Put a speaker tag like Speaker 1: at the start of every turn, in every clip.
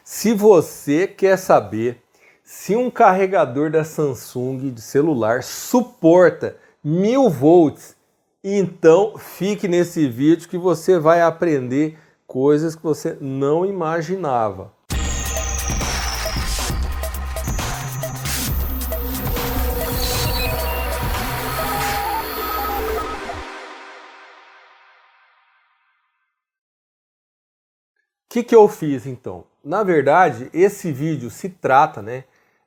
Speaker 1: Se você quer saber se um carregador da Samsung de celular suporta 1000 volts, então fique nesse vídeo que você vai aprender coisas que você não imaginava. O que eu fiz então? Na verdade, esse vídeo se trata,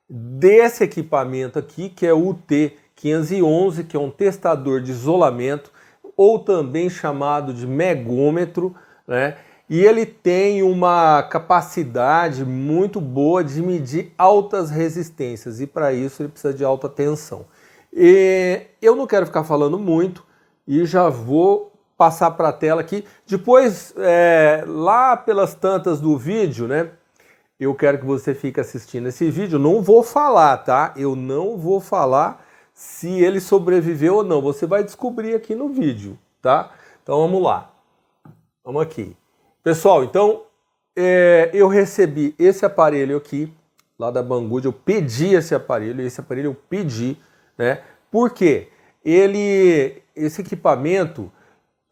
Speaker 1: desse equipamento aqui, que é o UT511, que é um testador de isolamento, ou também chamado de megômetro, e ele tem uma capacidade muito boa de medir altas resistências, e para isso ele precisa de alta tensão. E eu não quero ficar falando muito, e já vou passar para a tela aqui. Depois, lá pelas tantas do vídeo, eu quero que você fique assistindo esse vídeo. Eu não vou falar, tá? Eu não vou falar se ele sobreviveu ou não. Você vai descobrir aqui no vídeo, tá? Então vamos lá. Vamos aqui. Pessoal, então eu recebi esse aparelho aqui, lá da Banggood. Eu pedi esse aparelho eu pedi, Por quê? Esse equipamento,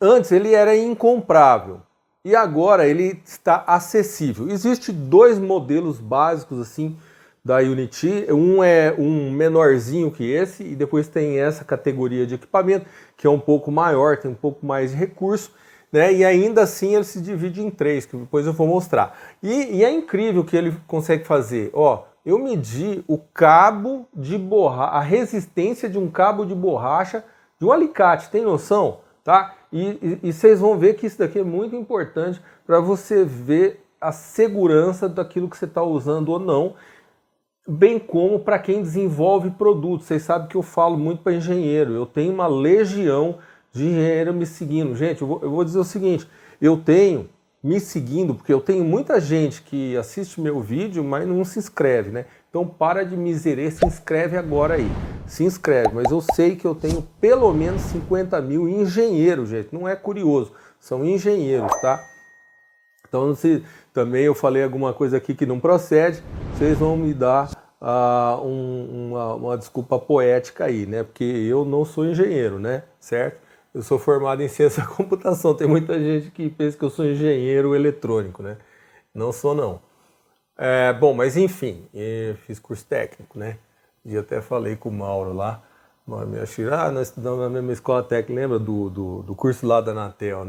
Speaker 1: antes ele era incomprável e agora ele está acessível. Existem dois modelos básicos assim da Unity, um é um menorzinho que esse e depois tem essa categoria de equipamento que é um pouco maior, tem um pouco mais de recurso, e ainda assim ele se divide em três, que depois eu vou mostrar. E é incrível o que ele consegue fazer. Ó, eu medi o cabo de borracha, a resistência de um cabo de borracha de um alicate, tem noção? Tá? E vocês vão ver que isso daqui é muito importante para você ver a segurança daquilo que você está usando ou não, bem como para quem desenvolve produtos. Vocês sabem que eu falo muito para engenheiro, eu tenho uma legião de engenheiro me seguindo. Gente, eu vou dizer o seguinte, eu tenho me seguindo porque eu tenho muita gente que assiste meu vídeo, mas não se inscreve, Então para de miséria, se inscreve agora aí. Se inscreve, mas eu sei que eu tenho pelo menos 50 mil engenheiros, gente. Não é curioso, são engenheiros, tá? Então se também eu falei alguma coisa aqui que não procede, vocês vão me dar uma desculpa poética aí, Porque eu não sou engenheiro, Certo? Eu sou formado em ciência da computação. Tem muita gente que pensa que eu sou engenheiro eletrônico, Não sou, não. Bom, mas enfim, fiz curso técnico, E até falei com o Mauro lá, nós estudamos na mesma escola técnica, lembra do curso lá da Anatel,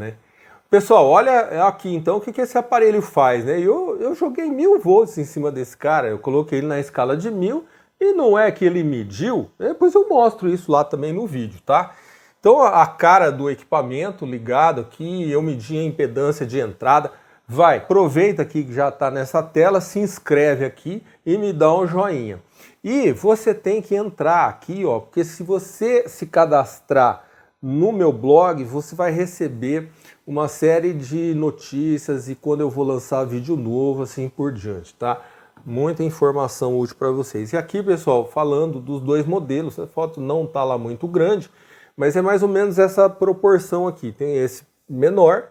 Speaker 1: Pessoal, olha aqui então o que esse aparelho faz, Eu joguei 1000 volts em cima desse cara, eu coloquei ele na escala de 1000 e não é que ele mediu, depois eu mostro isso lá também no vídeo, tá? Então a cara do equipamento ligado aqui, eu medi a impedância de entrada. Vai, aproveita aqui que já está nessa tela, se inscreve aqui e me dá um joinha. E você tem que entrar aqui, porque se você se cadastrar no meu blog, você vai receber uma série de notícias e quando eu vou lançar vídeo novo, assim por diante, tá? Muita informação útil para vocês. E aqui, pessoal, falando dos dois modelos, a foto não está lá muito grande, mas é mais ou menos essa proporção aqui. Tem esse menor,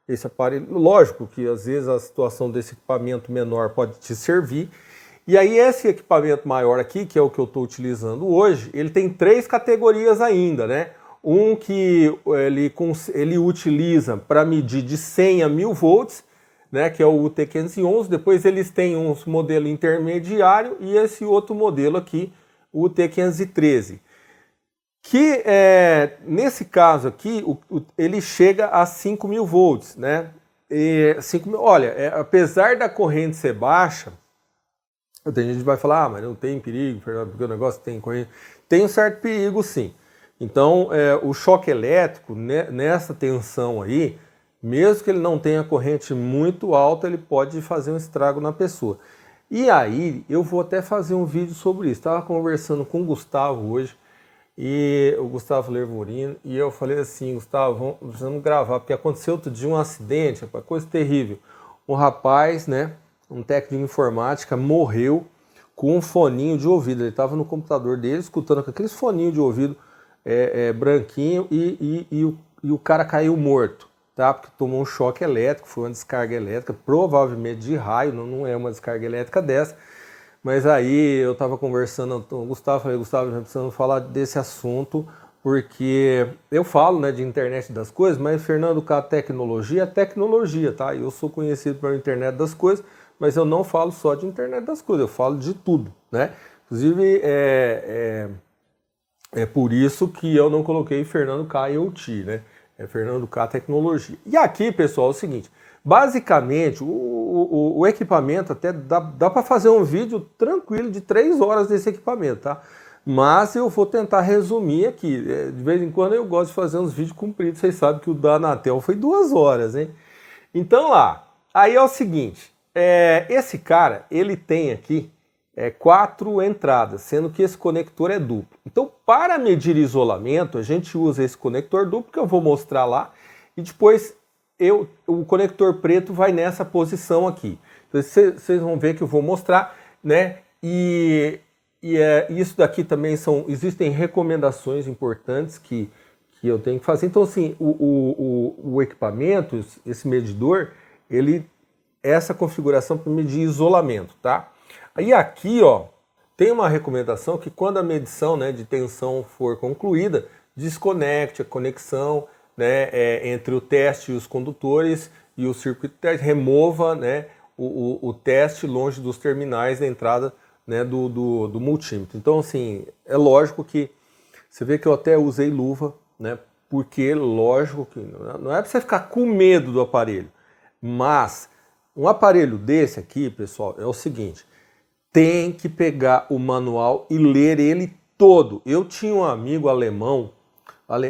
Speaker 1: esse aparelho, lógico que às vezes a situação desse equipamento menor pode te servir. E aí esse equipamento maior aqui, que é o que eu estou utilizando hoje, ele tem três categorias ainda, Um que ele utiliza para medir de 100 a 1000 volts, que é o UT511. Depois eles têm um modelo intermediário e esse outro modelo aqui, o UT513. Que nesse caso aqui, ele chega a 5000 volts, E olha, apesar da corrente ser baixa, tem gente que vai falar, mas não tem perigo, porque o negócio tem corrente. Tem um certo perigo, sim. Então, o choque elétrico, nessa tensão aí, mesmo que ele não tenha corrente muito alta, ele pode fazer um estrago na pessoa. E aí, eu vou até fazer um vídeo sobre isso. Estava conversando com o Gustavo hoje, e o Gustavo Lervorino, e eu falei assim, Gustavo, precisamos gravar, porque aconteceu outro dia um acidente, coisa terrível. Um rapaz, um técnico de informática, morreu com um foninho de ouvido. Ele estava no computador dele, escutando com aqueles foninhos de ouvido branquinho, e o cara caiu morto. tá? Porque tomou um choque elétrico, foi uma descarga elétrica, provavelmente de raio, não é uma descarga elétrica dessa. Mas aí eu estava conversando com o Gustavo, falei, Gustavo, nós precisamos falar desse assunto, porque eu falo, né, de internet das coisas, mas Fernando, com a tecnologia é tecnologia, tá? Eu sou conhecido pela internet das coisas, mas eu não falo só de internet das coisas, eu falo de tudo, né? Inclusive, é por isso que eu não coloquei Fernando K IoT, né? É Fernando K Tecnologia. E aqui, pessoal, é o seguinte, basicamente, o equipamento, até dá para fazer um vídeo tranquilo de 3 horas desse equipamento, tá? Mas eu vou tentar resumir aqui. De vez em quando eu gosto de fazer uns vídeos compridos, vocês sabem que o da Anatel foi 2 horas, hein? Então lá, aí é o seguinte, esse cara, ele tem aqui 4 entradas, sendo que esse conector é duplo. Então, para medir isolamento, a gente usa esse conector duplo, que eu vou mostrar lá, e depois o conector preto vai nessa posição aqui. Então, vocês vão ver que eu vou mostrar, né? E isso daqui também existem recomendações importantes que eu tenho que fazer. Então, assim, o equipamento, esse medidor, essa configuração para medir isolamento, tá? Aí aqui, ó, tem uma recomendação que quando a medição, né, de tensão for concluída, desconecte a conexão, né, entre o teste e os condutores e o circuito de teste, remova, né, o teste longe dos terminais da entrada, né, do multímetro. Então, assim, é lógico que você vê que eu até usei luva, né, porque lógico que não é para você ficar com medo do aparelho, mas um aparelho desse aqui, pessoal, é o seguinte, tem que pegar o manual e ler ele todo. Eu tinha um amigo alemão,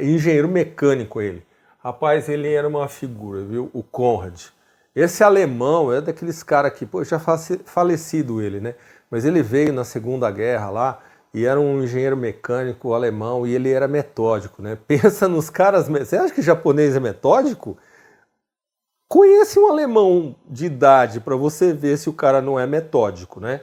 Speaker 1: engenheiro mecânico ele. Rapaz, ele era uma figura, viu? O Conrad. Esse alemão é daqueles caras que, pô, já falecido ele, né? Mas ele veio na Segunda Guerra lá e era um engenheiro mecânico alemão e ele era metódico, né? Pensa nos caras... Você acha que japonês é metódico? Conhece um alemão de idade para você ver se o cara não é metódico, né?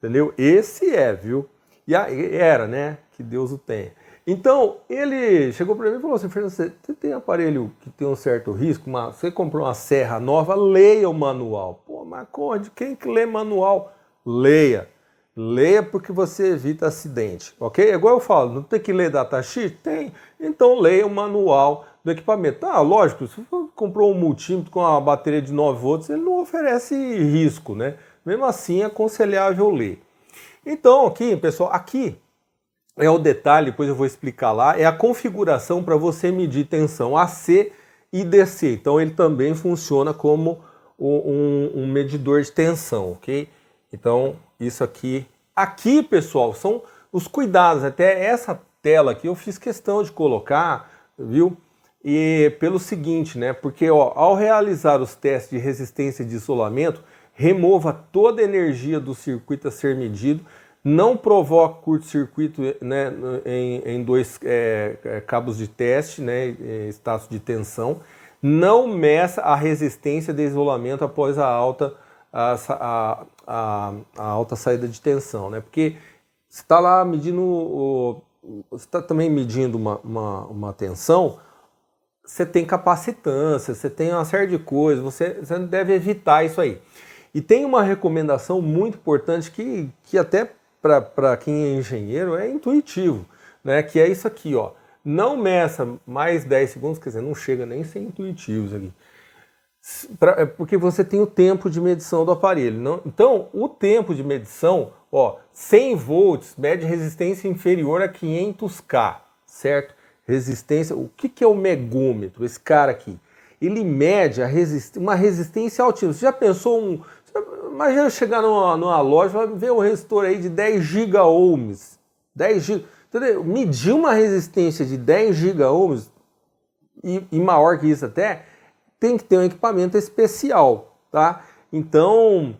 Speaker 1: Entendeu? Esse viu? E era, né? Que Deus o tenha. Então, ele chegou para mim e falou assim, Fernando, você tem aparelho que tem um certo risco, mas você comprou uma serra nova, leia o manual. Pô, mas quem que lê manual? Leia. Leia porque você evita acidente, ok? Igual eu falo, não tem que ler datasheet? Tem. Então, leia o manual do equipamento. Ah, lógico, se você comprou um multímetro com uma bateria de 9 volts, ele não oferece risco, né? Mesmo assim, é aconselhável ler. Então, aqui, pessoal, aqui é o detalhe, depois eu vou explicar lá, é a configuração para você medir tensão AC e DC. Então, ele também funciona como um medidor de tensão, ok? Então, isso aqui. Aqui, pessoal, são os cuidados. Até essa tela aqui eu fiz questão de colocar, viu? E pelo seguinte, né? Porque ó, ao realizar os testes de resistência e de isolamento, remova toda a energia do circuito a ser medido, não provoca curto-circuito, né, em 2 cabos de teste, né, status de tensão, não meça a resistência de isolamento após a alta saída de tensão, né? Porque você está lá medindo, você está também medindo uma tensão, você tem capacitância, você tem uma série de coisas, você deve evitar isso aí. E tem uma recomendação muito importante que até para quem é engenheiro é intuitivo, né? Que é isso aqui, ó. Não meça mais 10 segundos, quer dizer, não chega nem a ser intuitivo isso aqui. Porque você tem o tempo de medição do aparelho. Não? Então, o tempo de medição, ó, 100 volts, mede resistência inferior a 500K, certo? Resistência, o que é o megômetro? Esse cara aqui, ele mede uma resistência altíssima. Você já pensou imagina chegar numa loja, vai ver um resistor aí de 10 giga-ohms, 10 giga, entendeu? Medir uma resistência de 10 giga-ohms e maior que isso até, tem que ter um equipamento especial, tá? Então,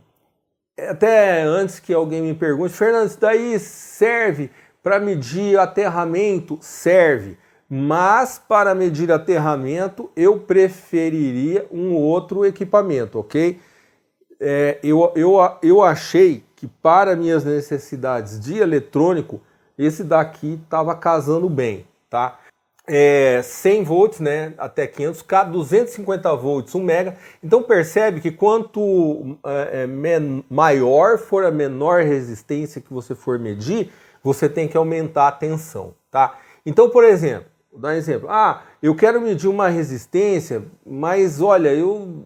Speaker 1: até antes que alguém me pergunte, Fernando, isso daí serve para medir aterramento? Serve, mas para medir aterramento eu preferiria um outro equipamento, ok? Eu achei que para minhas necessidades de eletrônico, esse daqui estava casando bem, tá? 100 volts, né, até 500K, 250 volts, 1 mega. Então percebe que quanto maior for a menor resistência que você for medir, você tem que aumentar a tensão, tá? Então, por exemplo, vou dar um exemplo. Eu quero medir uma resistência, mas olha, eu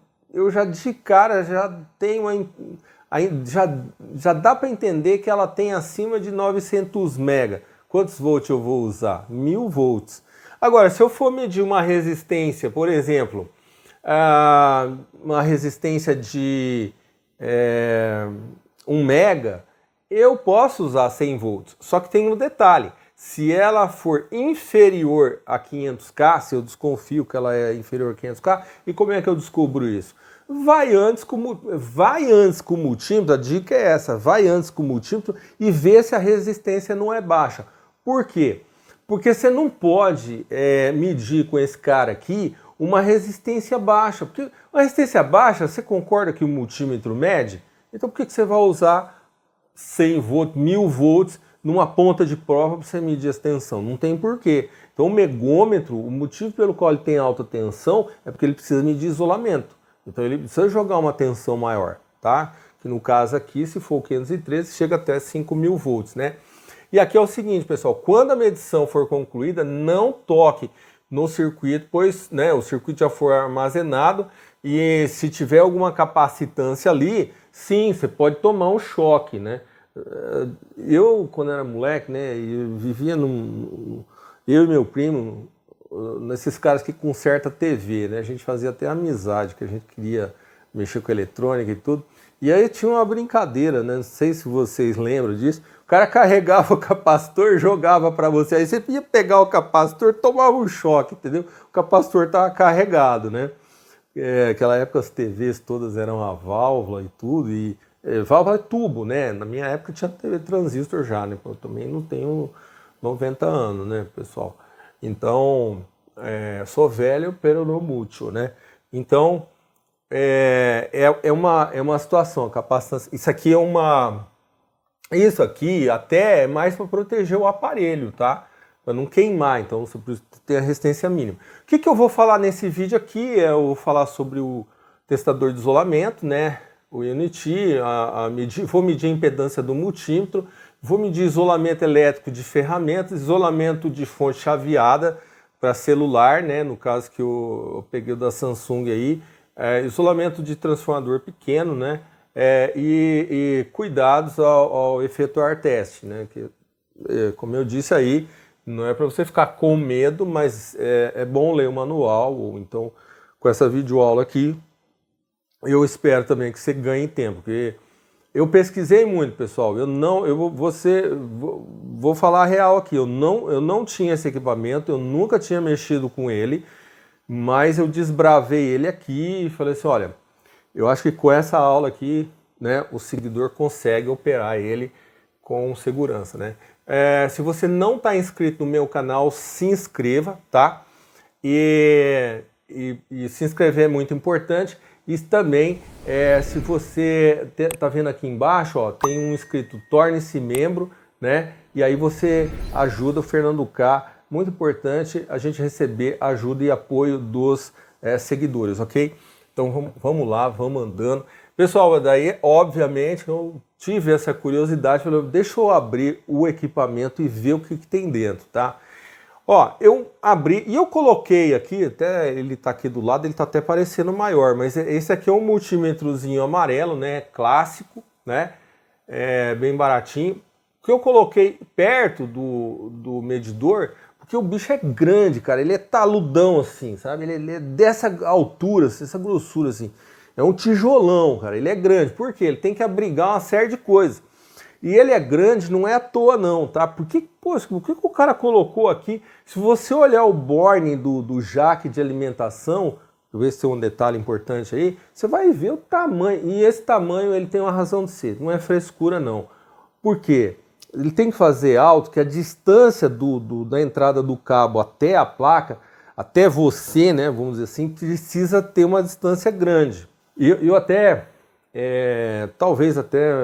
Speaker 1: já de cara já tenho já dá para entender que ela tem acima de 900 mega. Quantos volts eu vou usar? 1000 volts. Agora, se eu for medir uma resistência, por exemplo, uma resistência de 1 mega, eu posso usar 100 volts. Só que tem um detalhe, se ela for inferior a 500K, se eu desconfio que ela é inferior a 500K, e como é que eu descubro isso? Vai antes com o multímetro, a dica é essa, vai antes com o multímetro e vê se a resistência não é baixa. Por quê? Porque você não pode medir com esse cara aqui uma resistência baixa. Porque uma resistência baixa, você concorda que o multímetro mede? Então por que você vai usar 100 volts, 1000 volts numa ponta de prova para você medir essa tensão? Não tem porquê. Então o megômetro, o motivo pelo qual ele tem alta tensão é porque ele precisa medir isolamento. Então ele precisa jogar uma tensão maior, tá? Que no caso aqui, se for 513, chega até 5000 volts, né? E aqui é o seguinte, pessoal, quando a medição for concluída, não toque no circuito, pois né, o circuito já foi armazenado e se tiver alguma capacitância ali, sim, você pode tomar um choque, né? Eu, quando era moleque, né, eu vivia eu e meu primo, nesses caras que conserta TV, né? A gente fazia até amizade, que a gente queria mexer com eletrônica e tudo. E aí tinha uma brincadeira, né? Não sei se vocês lembram disso. O cara carregava o capacitor, jogava para você. Aí você ia pegar o capacitor, tomava um choque, entendeu? O capacitor estava carregado, né? Aquela época as TVs todas eram a válvula e tudo. Válvula é tubo, né? Na minha época tinha TV transistor já, né? Eu também não tenho 90 anos, né, pessoal? Então, sou velho, pero não mútil, né? Então, é uma situação, a capacitância. Isso aqui até é mais para proteger o aparelho, tá? Para não queimar, então você precisa ter a resistência mínima. O que eu vou falar nesse vídeo aqui? Eu vou falar sobre o testador de isolamento, né? O Unity, vou medir a impedância do multímetro, vou medir isolamento elétrico de ferramentas, isolamento de fonte chaveada para celular, né? No caso que eu peguei o da Samsung aí, isolamento de transformador pequeno, né? E cuidados ao efetuar teste, né? Que, como eu disse aí, não é para você ficar com medo, mas é bom ler o manual, ou então com essa videoaula aqui, eu espero também que você ganhe tempo, porque eu pesquisei muito, pessoal. Vou falar a real aqui. Eu não tinha esse equipamento, eu nunca tinha mexido com ele, mas eu desbravei ele aqui e falei assim, olha, eu acho que com essa aula aqui, né, o seguidor consegue operar ele com segurança, né? Se você não está inscrito no meu canal, se inscreva, tá? E se inscrever é muito importante. E também, se você tá vendo aqui embaixo, ó, tem um escrito torne-se membro, né? E aí você ajuda o Fernando K. Muito importante a gente receber ajuda e apoio dos seguidores, ok? Então vamos lá, vamos andando. Pessoal, daí obviamente eu tive essa curiosidade, falei, deixa eu abrir o equipamento e ver o que tem dentro, tá? Ó, eu abri e eu coloquei aqui, até ele tá aqui do lado, ele tá até parecendo maior, mas esse aqui é um multímetrozinho amarelo, né, clássico, né, bem baratinho, que eu coloquei perto do medidor, porque o bicho é grande, cara, ele é taludão assim, sabe, ele é dessa altura, essa grossura assim, é um tijolão, cara, ele é grande, por quê? Ele tem que abrigar uma série de coisas. E ele é grande, não é à toa não, tá? Por que o cara colocou aqui? Se você olhar o borne do jack de alimentação, deixa eu ver se tem um detalhe importante aí, você vai ver o tamanho. E esse tamanho ele tem uma razão de ser, não é frescura não. Por quê? Ele tem que fazer alto, que a distância da entrada do cabo até a placa, até você, né, vamos dizer assim, precisa ter uma distância grande. E eu até... talvez até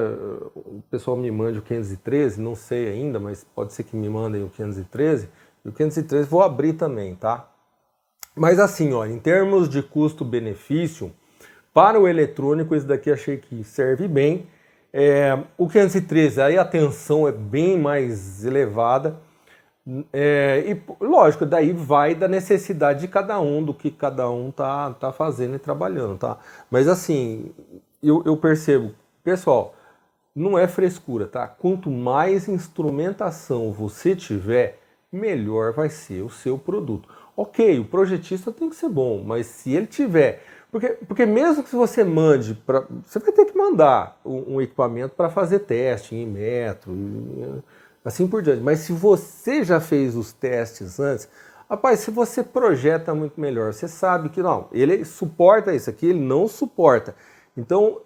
Speaker 1: o pessoal me mande o 513, não sei ainda, mas pode ser que me mandem o 513. E o 503 vou abrir também, tá? Mas assim, ó, em termos de custo-benefício, para o eletrônico, esse daqui achei que serve bem. O 513, aí a tensão é bem mais elevada. E lógico, daí vai da necessidade de cada um, do que cada um tá fazendo e trabalhando, tá? Mas assim, eu percebo, pessoal, não é frescura, tá? Quanto mais instrumentação você tiver, melhor vai ser o seu produto. Ok, o projetista tem que ser bom, mas se ele tiver... Porque mesmo que você mande, você vai ter que mandar um equipamento para fazer teste em metro, assim por diante. Mas se você já fez os testes antes, rapaz, se você projeta muito melhor, você sabe que não, ele suporta isso aqui, ele não suporta. Então,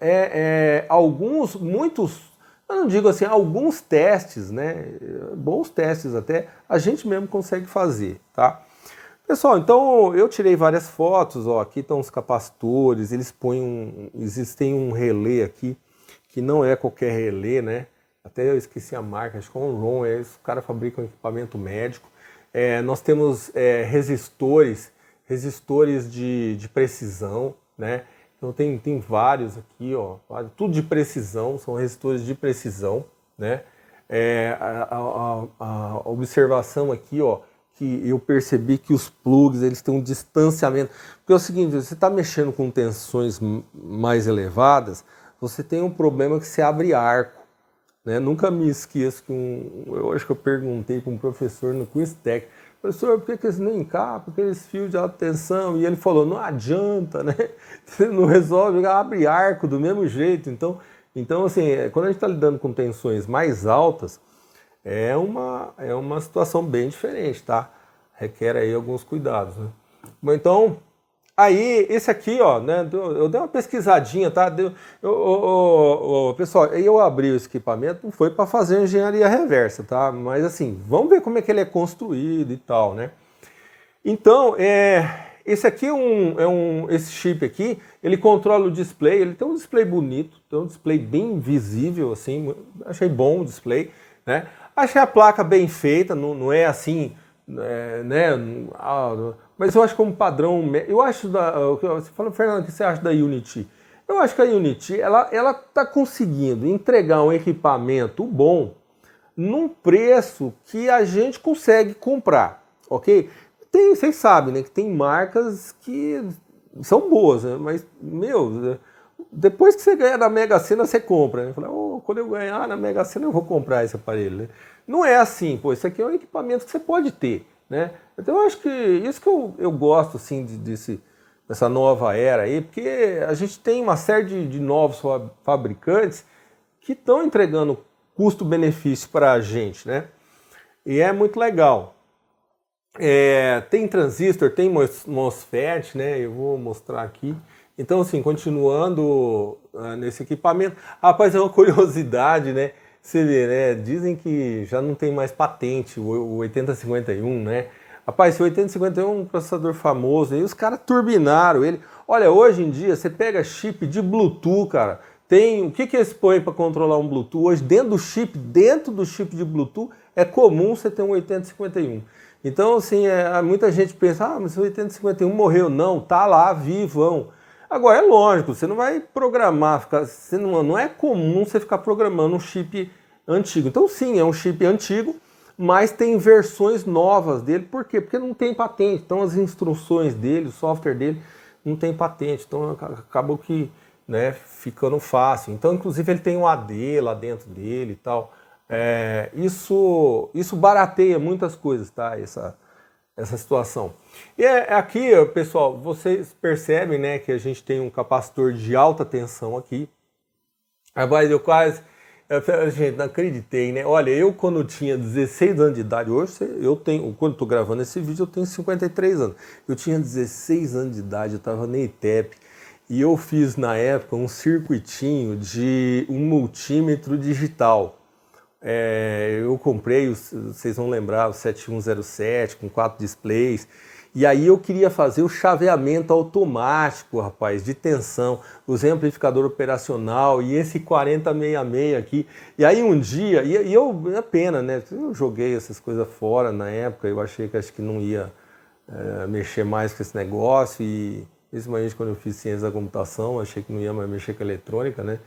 Speaker 1: muitos, eu não digo assim, alguns testes, né, bons testes até, a gente mesmo consegue fazer, tá? Pessoal, então eu tirei várias fotos, ó, aqui estão os capacitores, eles põem existem um relé aqui, que não é qualquer relé, né? Até eu esqueci a marca, acho que é um ROM, o cara fabrica um equipamento médico. Nós temos resistores de precisão, né? Então tem vários aqui, ó, tudo de precisão, são resistores de precisão, né? A observação aqui, ó, que eu percebi que os plugs eles têm um distanciamento, porque é o seguinte, você está mexendo com tensões mais elevadas, você tem um problema que se abre arco, né? Nunca me esqueço que eu acho que eu perguntei para um professor no quiz técnico, professor, por que eles não encapam aqueles fios de alta tensão? E ele falou, não adianta, né? Você não resolve, abre arco do mesmo jeito. Então assim, quando a gente está lidando com tensões mais altas, é uma situação bem diferente, tá? Requer aí alguns cuidados, né? Bom, então, aí, esse aqui, ó, né? Eu dei uma pesquisadinha, tá? Pessoal, eu abri o equipamento, não foi para fazer engenharia reversa, tá? Mas assim, vamos ver como é que ele é construído e tal, né? Então, esse aqui esse chip aqui, ele controla o display, ele tem um display bonito, tem um display bem visível, assim, achei bom o display, né? Achei a placa bem feita, não é assim, né? Mas eu acho como padrão, eu acho você falou, Fernando, o que você acha da Unity? Eu acho que a Unity, ela tá conseguindo entregar um equipamento bom num preço que a gente consegue comprar, ok? Vocês sabem, né, que tem marcas que são boas, né, mas, meu, depois que você ganha na Mega Sena, você compra, né? Fala, quando eu ganhar na Mega Sena, eu vou comprar esse aparelho, né? Não é assim, pô, isso aqui é um equipamento que você pode ter, né? Então eu acho que isso que eu gosto, assim, dessa nova era aí, porque a gente tem uma série de novos fabricantes que estão entregando custo-benefício para a gente, né? E é muito legal. Tem transistor, tem MOSFET, né? Eu vou mostrar aqui. Então, assim, continuando nesse equipamento, rapaz, é uma curiosidade, né? Você vê, né? Dizem que já não tem mais patente o 8051, né? Rapaz, esse 8051 é um processador famoso, e os caras turbinaram ele. Olha, hoje em dia, você pega chip de Bluetooth, cara, o que eles põem para controlar um Bluetooth? Hoje, dentro do chip de Bluetooth, é comum você ter um 8051. Então, assim, muita gente pensa, mas o 8051 morreu. Não, tá lá, vivão. Agora, é lógico, você não vai programar, não é comum você ficar programando um chip antigo. Então, sim, é um chip antigo, mas tem versões novas dele. Por quê? Porque não tem patente. Então, as instruções dele, o software dele, não tem patente. Então, acabou que, né, ficando fácil. Então, inclusive, ele tem um AD lá dentro dele e tal. Isso barateia muitas coisas, tá? Essa situação. E aqui, pessoal, vocês percebem, né, que a gente tem um capacitor de alta tensão aqui. Mas gente, não acreditei, né? Olha, eu quando tinha 16 anos de idade, hoje quando estou gravando esse vídeo, eu tenho 53 anos. Eu tinha 16 anos de idade, eu estava na ETEP, e eu fiz na época um circuitinho de um multímetro digital. Eu comprei, vocês vão lembrar, o 7107 com 4 displays. E aí eu queria fazer o chaveamento automático, rapaz, de tensão, os amplificador operacional e esse 4066 aqui. E aí um dia, é pena, né? Eu joguei essas coisas fora na época, eu achei que acho que não ia mexer mais com esse negócio, e principalmente quando eu fiz ciência da computação, achei que não ia mais mexer com eletrônica, né?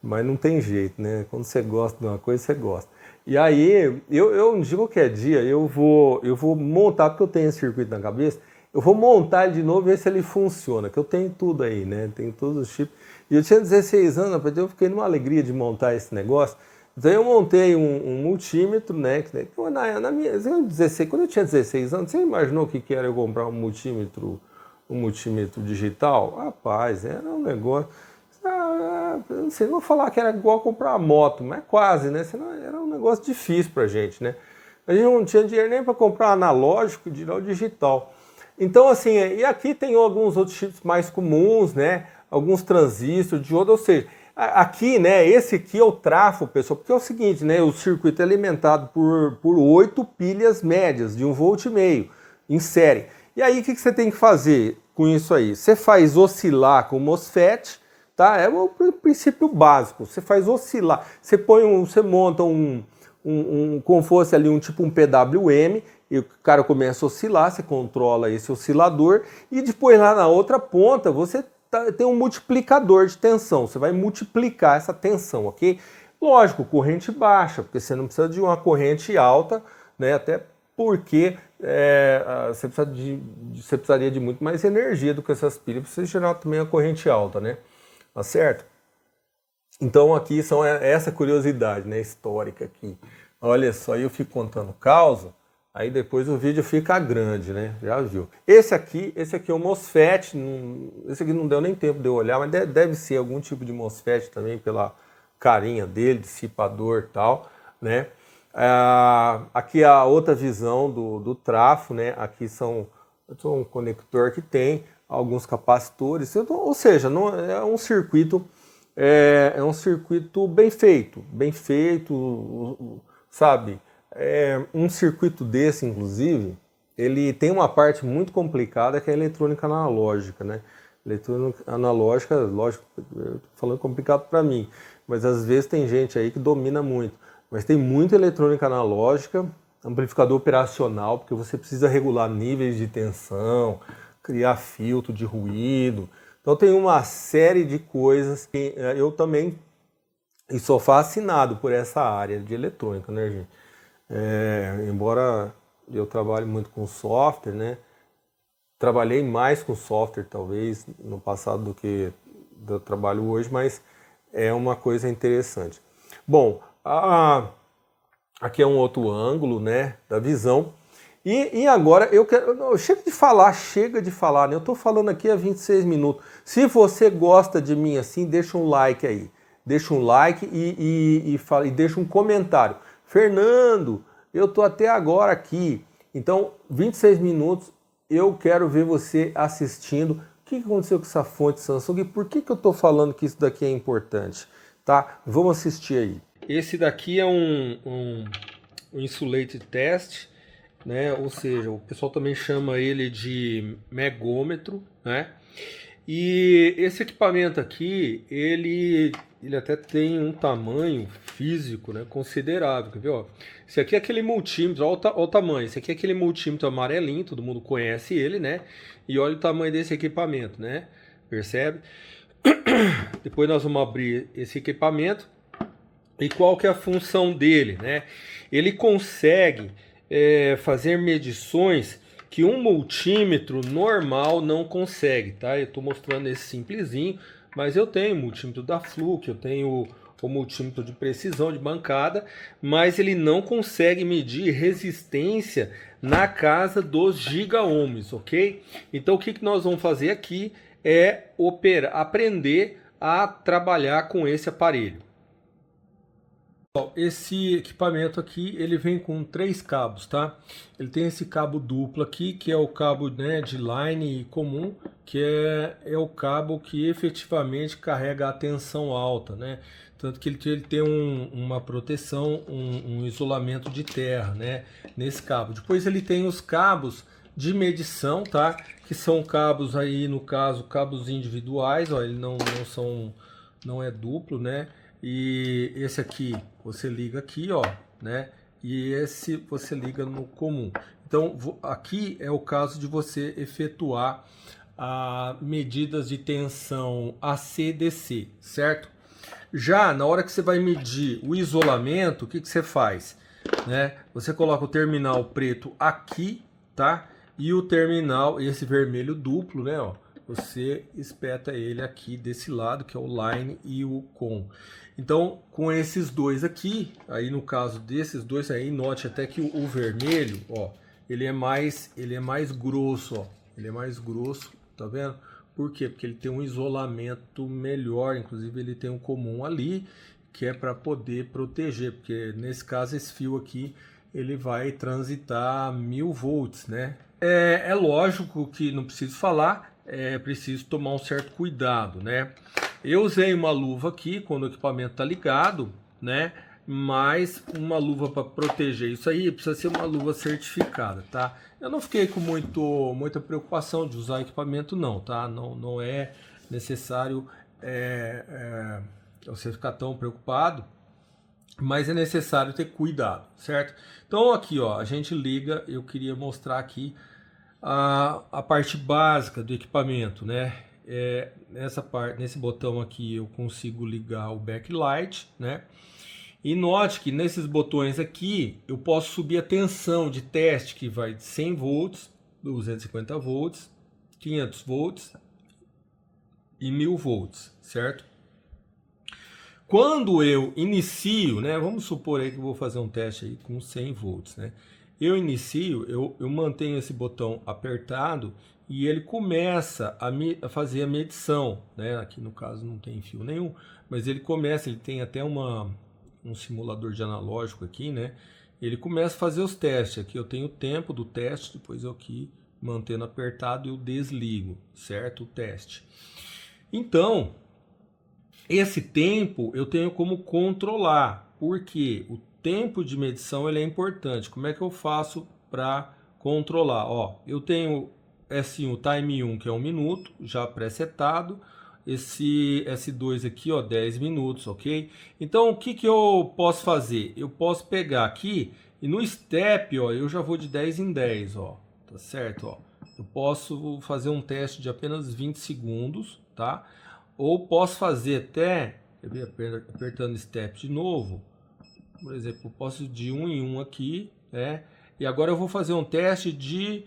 Speaker 1: Mas não tem jeito, né? Quando você gosta de uma coisa, você gosta. E aí, de qualquer dia, eu vou montar, porque eu tenho esse circuito na cabeça, eu vou montar ele de novo e ver se ele funciona, que eu tenho tudo aí, né? Tenho todos os chips. E eu tinha 16 anos, eu fiquei numa alegria de montar esse negócio. Então eu montei um multímetro, né? Na minha, 16, quando eu tinha 16 anos, você imaginou o que era eu comprar um multímetro digital? Rapaz, era um negócio... não sei, não vou falar que era igual comprar uma moto, mas quase, né? Senão era um negócio difícil pra gente, né? A gente não tinha dinheiro nem para comprar analógico, dirá digital. Então, assim, e aqui tem alguns outros chips mais comuns, né? Alguns transistores, diodo, ou seja, aqui, né? Esse aqui é o trafo, pessoal, porque é o seguinte, né? O circuito é alimentado por 8 pilhas médias de 1,5 volt em série. E aí, o que você tem que fazer com isso aí? Você faz oscilar com o MOSFET, tá? É o princípio básico. Você faz oscilar. Você monta como fosse ali um PWM, e o cara começa a oscilar, você controla esse oscilador, e depois lá na outra ponta você tem um multiplicador de tensão. Você vai multiplicar essa tensão, ok? Lógico, corrente baixa, porque você não precisa de uma corrente alta, né? Até porque você precisaria de muito mais energia do que essas pilhas para você gerar também a corrente alta, né? Tá certo? Então aqui são essa curiosidade, né, histórica aqui. Olha só, eu fico contando causa, aí depois o vídeo fica grande, né? Já viu? Esse aqui é o MOSFET, esse aqui não deu nem tempo de eu olhar, mas deve ser algum tipo de MOSFET também pela carinha dele, dissipador e tal, né? Aqui a outra visão do trafo, né? Aqui são um conector que tem alguns capacitores, ou seja, não, é um circuito bem feito, sabe? Um circuito desse, inclusive, ele tem uma parte muito complicada que é a eletrônica analógica, né? Eletrônica analógica, lógico, eu tô falando complicado para mim, mas às vezes tem gente aí que domina muito. Mas tem muita eletrônica analógica, amplificador operacional, porque você precisa regular níveis de tensão, criar filtro de ruído. Então tem uma série de coisas que eu também sou fascinado por essa área de eletrônica, né, gente? Embora eu trabalhe muito com software, né? Trabalhei mais com software, talvez, no passado do que eu trabalho hoje, mas é uma coisa interessante. Bom, aqui é um outro ângulo, né, da visão. E agora eu quero... Não, chega de falar, né? Eu tô falando aqui há 26 minutos. Se você gosta de mim assim, deixa um like aí. Deixa um like e deixa um comentário. Fernando, eu tô até agora aqui. Então, 26 minutos, eu quero ver você assistindo. O que aconteceu com essa fonte Samsung e por que eu tô falando que isso daqui é importante? Tá? Vamos assistir aí. Esse daqui é um insulated test, né? Ou seja, o pessoal também chama ele de megômetro, né? E esse equipamento aqui, ele até tem um tamanho físico, né, considerável, quer ver? Ó? Esse aqui é aquele multímetro, olha o tamanho, esse aqui é aquele multímetro amarelinho, todo mundo conhece ele, né? E olha o tamanho desse equipamento, né? Percebe? Depois nós vamos abrir esse equipamento. E qual que é a função dele, né? Ele consegue fazer medições que um multímetro normal não consegue, tá? Eu estou mostrando esse simplesinho, mas eu tenho o multímetro da Fluke, eu tenho o multímetro de precisão de bancada, mas ele não consegue medir resistência na casa dos giga-ohms, ok? Então o que nós vamos fazer aqui é aprender a trabalhar com esse aparelho. Esse equipamento aqui, ele vem com 3 cabos, tá? Ele tem esse cabo duplo aqui, que é o cabo, né, de line comum, que é o cabo que efetivamente carrega a tensão alta, né? Tanto que ele tem uma proteção, um isolamento de terra, né, nesse cabo. Depois ele tem os cabos de medição, tá? Que são cabos aí, no caso, cabos individuais, ó, ele não é duplo, né? E esse aqui você liga aqui, ó, né? E esse você liga no comum. Então, aqui é o caso de você efetuar medidas de tensão AC/DC, certo? Já na hora que você vai medir o isolamento, o que você faz? Né? Você coloca o terminal preto aqui, tá? E o terminal, esse vermelho duplo, né? Ó, você espeta ele aqui desse lado, que é o line e o com. Então, com esses dois aqui, aí no caso desses dois aí, note até que o vermelho, ó, ele é mais grosso, ó. Ele é mais grosso, tá vendo? Por quê? Porque ele tem um isolamento melhor, inclusive ele tem um comum ali, que é para poder proteger, porque nesse caso esse fio aqui, ele vai transitar 1000 volts, né? É lógico que não preciso falar, é preciso tomar um certo cuidado, né? Eu usei uma luva aqui quando o equipamento está ligado, né? Mas uma luva para proteger isso aí precisa ser uma luva certificada, tá? Eu não fiquei com muita preocupação de usar equipamento não, tá? Não é necessário você ficar tão preocupado, mas é necessário ter cuidado, certo? Então aqui, ó, a gente liga, eu queria mostrar aqui a parte básica do equipamento, né? Nesse botão aqui eu consigo ligar o backlight, né? E note que nesses botões aqui eu posso subir a tensão de teste, que vai de 100 volts, 250 volts, 500 volts e 1000 volts, certo? Quando eu inicio, né, vamos supor aí que eu vou fazer um teste aí com 100 volts, né? Eu inicio, eu mantenho esse botão apertado e ele começa a fazer a medição, né? Aqui no caso não tem fio nenhum, mas ele tem até um simulador de analógico aqui, né? Ele começa a fazer os testes. Aqui eu tenho o tempo do teste, depois eu aqui mantendo apertado eu desligo, certo? O teste. Então, esse tempo eu tenho como controlar, porque o tempo de medição ele é importante. Como é que eu faço para controlar? Ó, eu tenho o time 1, que é 1 minuto, já pré-setado. Esse S2 aqui, ó, 10 minutos, ok? Então, o que eu posso fazer? Eu posso pegar aqui e no step, ó, eu já vou de 10 em 10, ó, tá certo? Ó, eu posso fazer um teste de apenas 20 segundos, tá? Ou posso fazer até, apertando step de novo, por exemplo, eu posso de 1 em 1 aqui, né? E agora eu vou fazer um teste de,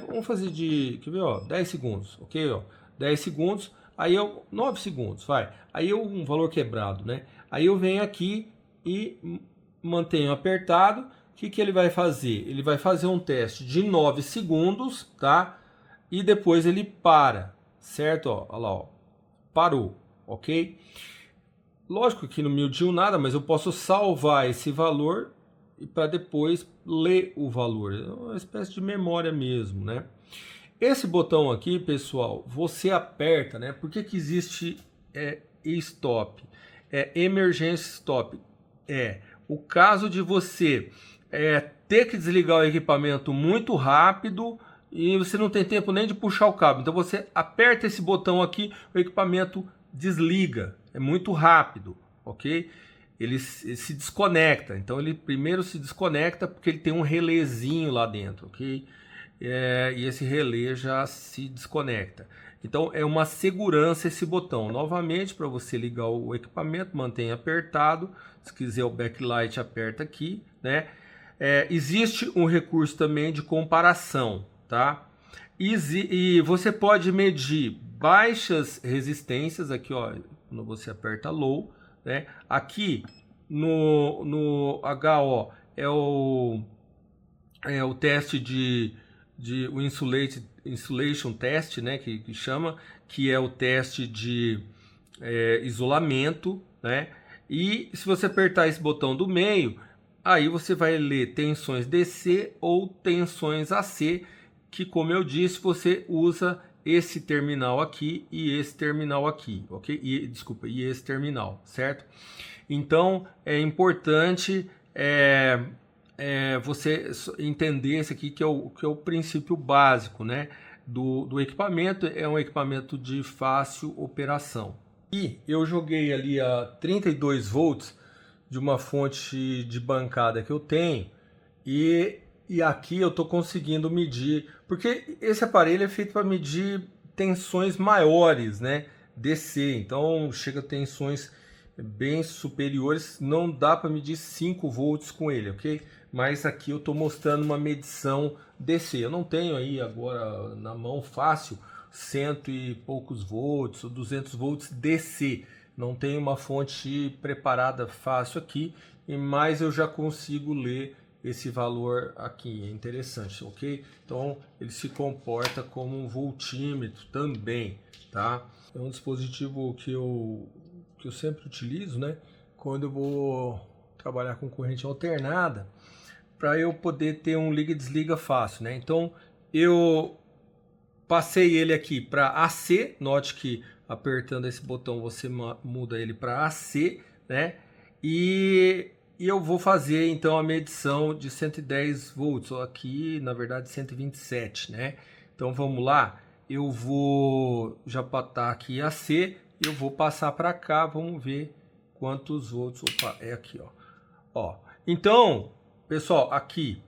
Speaker 1: vamos fazer de, quer ver, ó, 10 segundos, ok? Ó, 10 segundos, aí eu, 9 segundos, vai. Aí eu, um valor quebrado, né? Aí eu venho aqui e mantenho apertado. O que ele vai fazer? Ele vai fazer um teste de 9 segundos, tá? E depois ele para, certo? Ó, olha lá, ó, parou, ok? Lógico que não me mediu nada, mas eu posso salvar esse valor e para depois ler o valor. É uma espécie de memória mesmo, né? Esse botão aqui, pessoal, você aperta, né? Por que existe stop? Emergência stop. O caso de você ter que desligar o equipamento muito rápido e você não tem tempo nem de puxar o cabo. Então você aperta esse botão aqui, o equipamento desliga. É muito rápido, ok? Ele se desconecta. Então ele primeiro se desconecta porque ele tem um relézinho lá dentro, ok? E esse relé já se desconecta. Então é uma segurança esse botão. Novamente, para você ligar o equipamento, mantenha apertado. Se quiser o backlight, aperta aqui, né? Existe um recurso também de comparação, tá? E você pode medir baixas resistências aqui, ó, quando você aperta low, né? Aqui no HO é o teste o insulation test, né, que chama, que é o teste de isolamento, né? E se você apertar esse botão do meio, aí você vai ler tensões DC ou tensões AC, que, como eu disse, você usa esse terminal aqui e esse terminal aqui, ok? E esse terminal, certo? Então é importante você entender esse aqui que é o princípio básico, né, do equipamento. É um equipamento de fácil operação. E eu joguei ali a 32 volts de uma fonte de bancada que eu tenho e aqui eu estou conseguindo medir, porque esse aparelho é feito para medir tensões maiores, né, DC, então chega a tensões bem superiores, não dá para medir 5 volts com ele, ok? Mas aqui eu estou mostrando uma medição DC. Eu não tenho aí agora na mão fácil 100 e poucos volts ou 200 volts DC. Não tenho uma fonte preparada fácil aqui, mas eu já consigo ler esse valor aqui. É interessante, ok? Então ele se comporta como um voltímetro também, tá? É um dispositivo que eu sempre utilizo, né, quando eu vou trabalhar com corrente alternada, para eu poder ter um liga e desliga fácil, né? Então eu passei ele aqui para AC, note que apertando esse botão você muda ele para AC, né? E eu vou fazer então a medição de 110 volts, aqui na verdade 127, né? Então vamos lá, eu vou já botar aqui AC. Eu vou passar para cá, vamos ver quantos volts. Opa, é aqui, ó. Então, pessoal, aqui,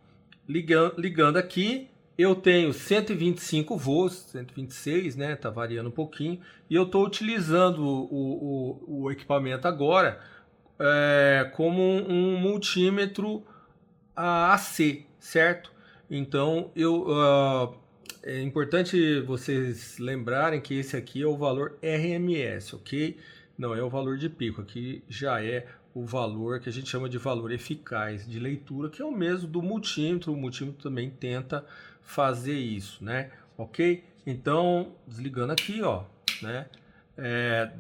Speaker 1: ligando aqui, eu tenho 125 volts, 126, né? Tá variando um pouquinho. E eu estou utilizando o equipamento agora como um multímetro AC, certo? Então, é importante vocês lembrarem que esse aqui é o valor RMS, ok? Não é o valor de pico, aqui já é o valor que a gente chama de valor eficaz de leitura, que é o mesmo do multímetro. O multímetro também tenta fazer isso, né? Ok? Então, desligando aqui, ó, né?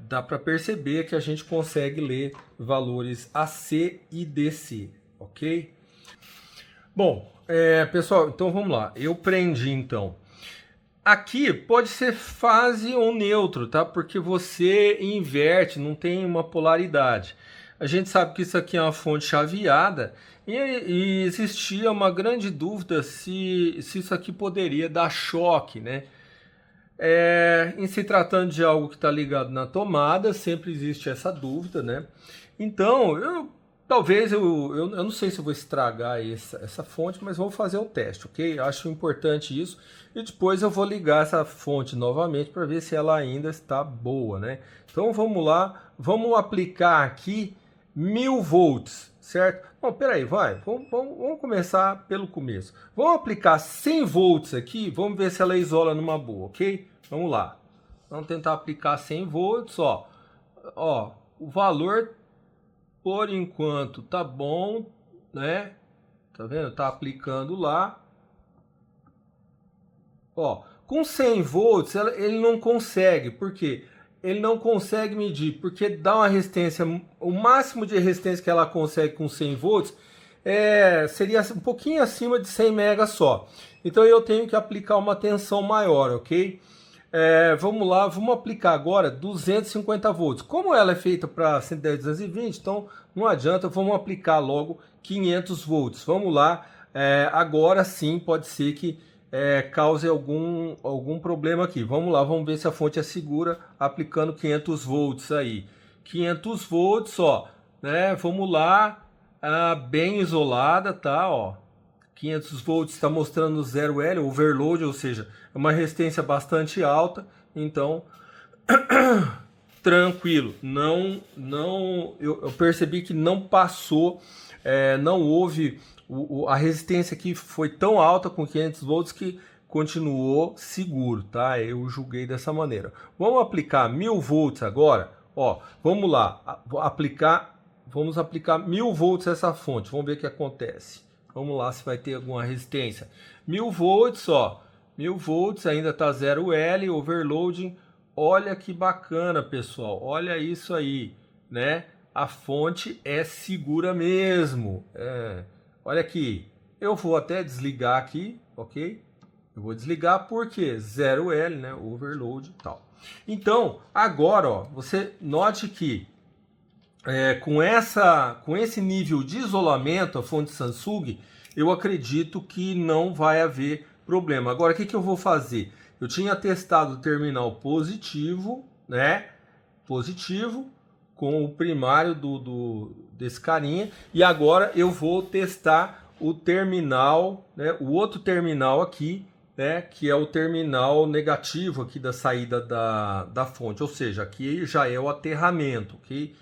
Speaker 1: Dá para perceber que a gente consegue ler valores AC e DC, ok? Bom, pessoal, então vamos lá. Eu prendi então. Aqui pode ser fase ou neutro, tá? Porque você inverte, não tem uma polaridade. A gente sabe que isso aqui é uma fonte chaveada e existia uma grande dúvida se isso aqui poderia dar choque, né? Em se tratando de algo que está ligado na tomada, sempre existe essa dúvida, né? Então, talvez eu não sei se eu vou estragar essa fonte, mas vou fazer o teste, ok? Acho importante isso. E depois eu vou ligar essa fonte novamente para ver se ela ainda está boa, né? Então vamos lá, vamos aplicar aqui 1000 volts, certo? Bom, peraí, vamos começar pelo começo. Vamos aplicar 100 volts aqui, vamos ver se ela isola numa boa, ok? Vamos lá. Vamos tentar aplicar 100 volts, ó. Ó, o valor por enquanto tá bom, né? Tá vendo? Tá aplicando lá. Ó, com 100 volts ele não consegue, por quê? Ele não consegue medir, porque dá uma resistência, o máximo de resistência que ela consegue com 100 volts seria um pouquinho acima de 100 megas só. Então eu tenho que aplicar uma tensão maior, ok? Vamos lá, vamos aplicar agora 250 volts. Como ela é feita para 110, 220, então não adianta, vamos aplicar logo 500 volts. Vamos lá, agora sim pode ser que cause algum problema aqui. Vamos lá, vamos ver se a fonte é segura aplicando 500 volts aí. 500 volts, ó, né? Vamos lá, bem isolada, tá? Ó, 500 volts está mostrando 0L, overload, ou seja, é uma resistência bastante alta. Então, tranquilo. Eu percebi que não passou, não houve a resistência aqui foi tão alta com 500 volts que continuou seguro, tá? Eu julguei dessa maneira. Vamos aplicar 1000 volts agora, ó. Vamos lá, vamos aplicar 1000 volts essa fonte. Vamos ver o que acontece. Vamos lá se vai ter alguma resistência. 1000 volts, ó. 1000 volts ainda tá 0L, overloading. Olha que bacana, pessoal. Olha isso aí, né? A fonte é segura mesmo. Olha aqui, eu vou até desligar aqui, ok? Eu vou desligar porque 0L, né? Overload e tal. Então, agora, ó, você note que com esse nível de isolamento, a fonte Samsung, eu acredito que não vai haver problema. Agora, o que eu vou fazer? Eu tinha testado o terminal positivo, né? Positivo, com o primário desse carinha, e agora eu vou testar o terminal, né? O outro terminal aqui, né? Que é o terminal negativo aqui da saída da fonte, ou seja, aqui já é o aterramento, ok?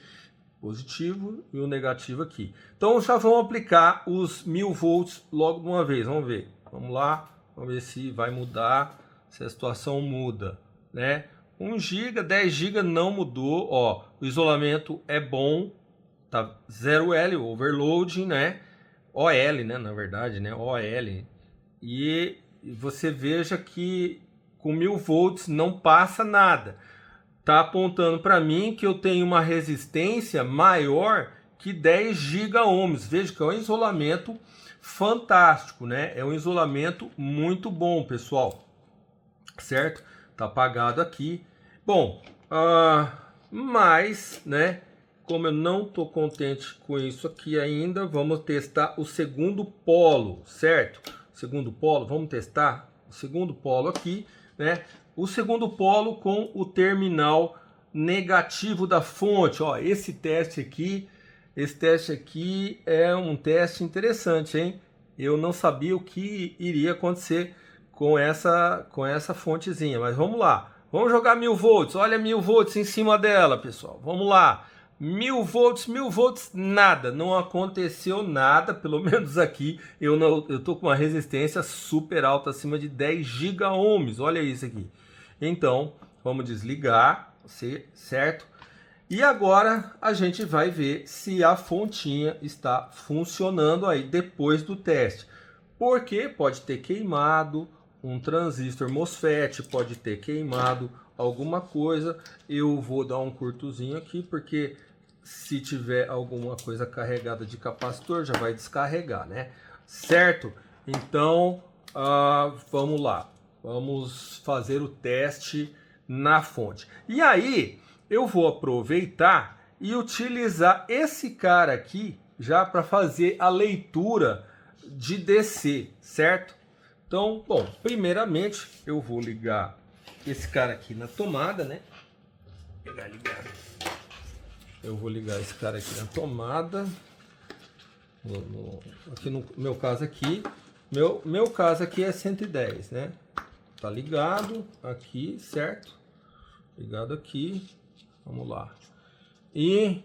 Speaker 1: Positivo e o negativo aqui. Então já vamos aplicar os 1000 volts logo de uma vez. Vamos ver. Vamos lá. Vamos ver se vai mudar, se a situação muda, né? 1 GB, 10 GB não mudou. Ó, o isolamento é bom. Tá 0L, overloading, né? OL, né? Na verdade, né? OL. E você veja que com 1000 volts não passa nada. Está apontando para mim que eu tenho uma resistência maior que 10 giga-ohms. Veja que é um isolamento fantástico, né? É um isolamento muito bom, pessoal. Certo? Tá apagado aqui. Bom, mas, né? Como eu não estou contente com isso aqui ainda, vamos testar o segundo polo, certo? Segundo polo, vamos testar o segundo polo aqui, né? O segundo polo com o terminal negativo da fonte. Ó, esse teste aqui é um teste interessante, hein? Eu não sabia o que iria acontecer com essa fontezinha, mas vamos lá. Vamos jogar 1000 volts. Olha 1000 volts em cima dela, pessoal. Vamos lá. 1000 volts, nada, não aconteceu nada, pelo menos aqui eu tô com uma resistência super alta, acima de 10 giga-ohms, olha isso aqui. Então, vamos desligar, certo? E agora a gente vai ver se a fontinha está funcionando aí depois do teste. Porque pode ter queimado um transistor MOSFET, pode ter queimado alguma coisa. Eu vou dar um curtozinho aqui, porque se tiver alguma coisa carregada de capacitor, já vai descarregar, né? Certo? Então, vamos lá. Vamos fazer o teste na fonte. E aí, eu vou aproveitar e utilizar esse cara aqui já para fazer a leitura de DC, certo? Então, bom, primeiramente eu vou ligar esse cara aqui na tomada, né? Ligar. Eu vou ligar esse cara aqui na tomada. Aqui no meu caso aqui, meu caso aqui é 110, né? Tá ligado aqui, certo? Ligado aqui. Vamos lá. E